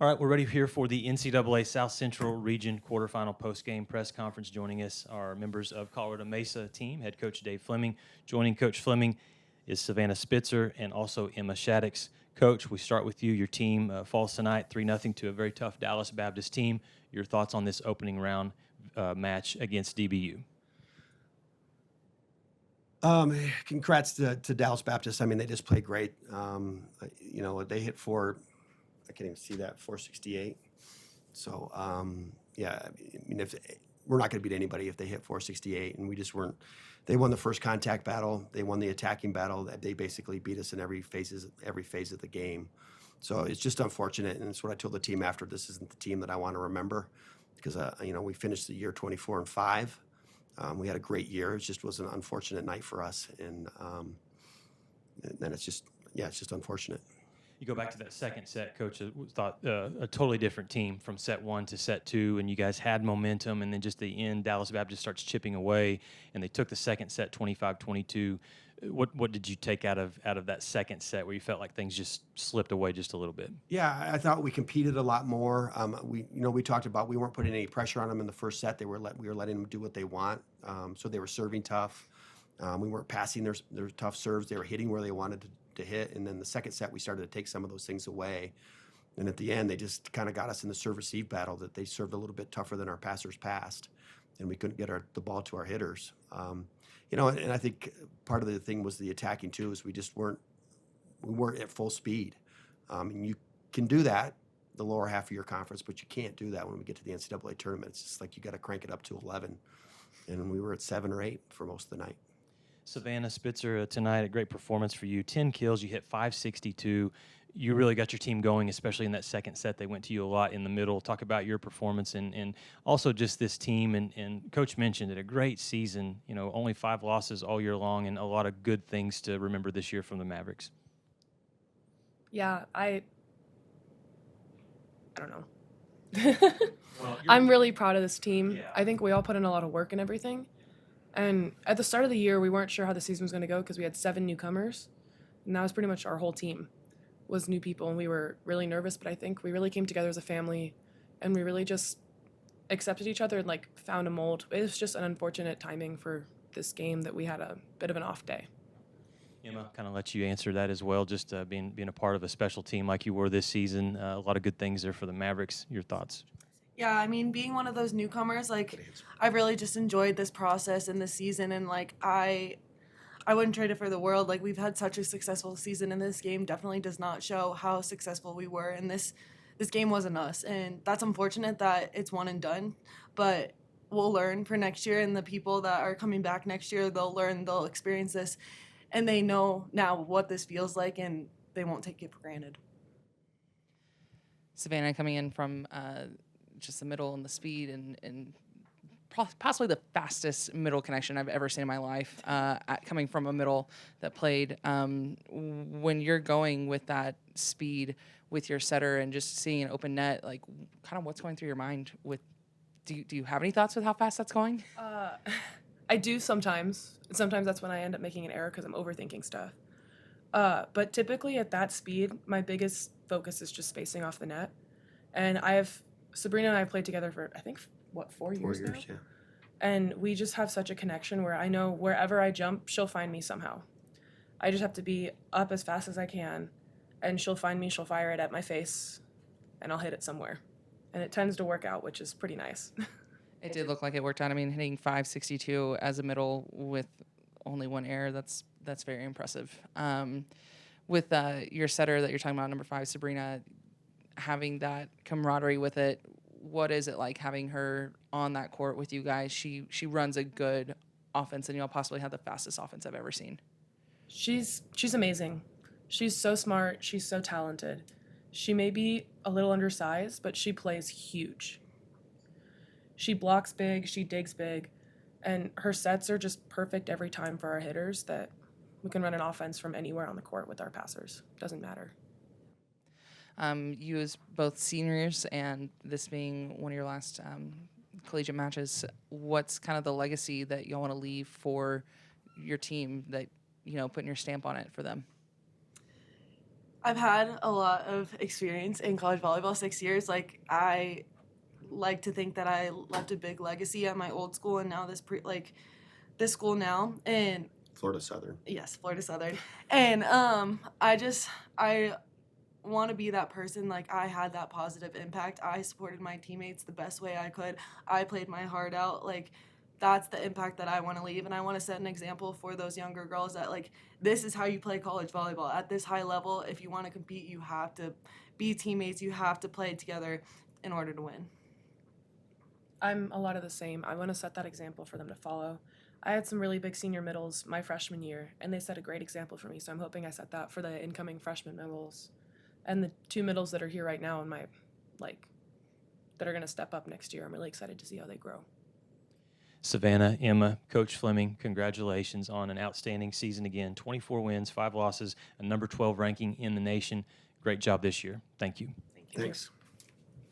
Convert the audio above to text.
All right, we're ready here for the NCAA South Central Region quarterfinal postgame press conference. Joining us are members of Colorado Mesa team, head coach Dave Fleming. Joining Coach Fleming is Savannah Spitzer and also Emma Shaddix. Coach, we start with you. Your team falls tonight 3-0 to a very tough Dallas Baptist team. Your thoughts on this opening round match against DBU? Congrats to Dallas Baptist. I mean, they just played great. They hit I can't even see that, 468. So, yeah, I mean, if we're not going to beat anybody if they hit 468, and we just weren't. They won the first contact battle. They won the attacking battle. They basically beat us in every phase of the game. So it's just unfortunate, and it's what I told the team after. This isn't the team that I want to remember because we finished the year 24-5. We had a great year. It just was an unfortunate night for us, and then it's just unfortunate. You go back to that second set, Coach, thought a totally different team from set one to set two, and you guys had momentum, and then just the end, Dallas Baptist starts chipping away, and they took the second set 25-22. What did you take out of that second set where you felt like things just slipped away just a little bit? Yeah, I thought we competed a lot more. We talked about we weren't putting any pressure on them in the first set. We were letting them do what they want. So they were serving tough. We weren't passing their tough serves. They were hitting where they wanted to hit. And then the second set, we started to take some of those things away. And at the end, they just kind of got us in the serve-receive battle that they served a little bit tougher than our passers passed, and we couldn't get the ball to our hitters. And I think part of the thing was the attacking too, is we weren't at full speed. And you can do that the lower half of your conference, but you can't do that when we get to the NCAA tournament. It's just like you got to crank it up to 11, and we were at 7 or 8 for most of the night. Savannah Spitzer tonight, a great performance for you. 10 kills, you hit 562. You really got your team going, especially in that second set. They went to you a lot in the middle. Talk about your performance and also just this team. And Coach mentioned it, a great season, only 5 losses all year long and a lot of good things to remember this year from the Mavericks. Yeah, I don't know. I'm really proud of this team. Yeah. I think we all put in a lot of work and everything. And at the start of the year, we weren't sure how the season was going to go because we had 7 newcomers. And that was pretty much our whole team was new people. And we were really nervous, but I think we really came together as a family. And we really just accepted each other and, found a mold. It was just an unfortunate timing for this game that we had a bit of an off day. Emma, kind of let you answer that as well, just being a part of a special team like you were this season. A lot of good things there for the Mavericks. Your thoughts? Yeah, I mean, being one of those newcomers, I've really just enjoyed this process and this season, and, I wouldn't trade it for the world. We've had such a successful season, and this game definitely does not show how successful we were, and this game wasn't us, and that's unfortunate that it's one and done, but we'll learn for next year, and the people that are coming back next year, they'll learn, they'll experience this, and they know now what this feels like, and they won't take it for granted. Savannah coming in from just the middle and the speed and possibly the fastest middle connection I've ever seen in my life, coming from a middle that played. When you're going with that speed with your setter and just seeing an open net, kind of what's going through your mind with, do you have any thoughts with how fast that's going? I do sometimes. Sometimes that's when I end up making an error because I'm overthinking stuff. But typically at that speed, my biggest focus is just spacing off the net. And Sabrina and I have played together for, I think, 4 years now? Yeah. And we just have such a connection where I know wherever I jump, she'll find me somehow. I just have to be up as fast as I can, and she'll find me, she'll fire it at my face, and I'll hit it somewhere. And it tends to work out, which is pretty nice. It did look like it worked out. I mean, hitting 562 as a middle with only 1 error, that's very impressive. With your setter that you're talking about, number 5, Sabrina, having that camaraderie with it, what is it like having her on that court with you guys? She runs a good offense, and you'll possibly have the fastest offense I've ever seen. She's amazing. She's so smart. She's so talented. She may be a little undersized, but she plays huge. She blocks big. She digs big. And her sets are just perfect every time for our hitters that we can run an offense from anywhere on the court with our passers. Doesn't matter. You as both seniors and this being one of your last collegiate matches, what's kind of the legacy that y'all want to leave for your team that, putting your stamp on it for them? I've had a lot of experience in college volleyball, 6 years. Like, I like to think that I left a big legacy at my old school and now this school now. And Florida Southern. yes, Florida Southern. And I want to be that person. Like, I had that positive impact. I supported my teammates the best way I could. I played my heart out. Like, that's the impact that I want to leave. And I want to set an example for those younger girls that, like, this is how you play college volleyball. At this high level, if you want to compete, you have to be teammates. You have to play together in order to win. I'm a lot of the same. I want to set that example for them to follow. I had some really big senior middles my freshman year, and they set a great example for me. So I'm hoping I set that for the incoming freshman middles, and the 2 middles that are here right now in my, that are going to step up next year. I'm really excited to see how they grow. Savannah, Emma, Coach Fleming, congratulations on an outstanding season again. 24 wins, 5 losses, a number 12 ranking in the nation. Great job this year. Thank you. Thank you. Thanks.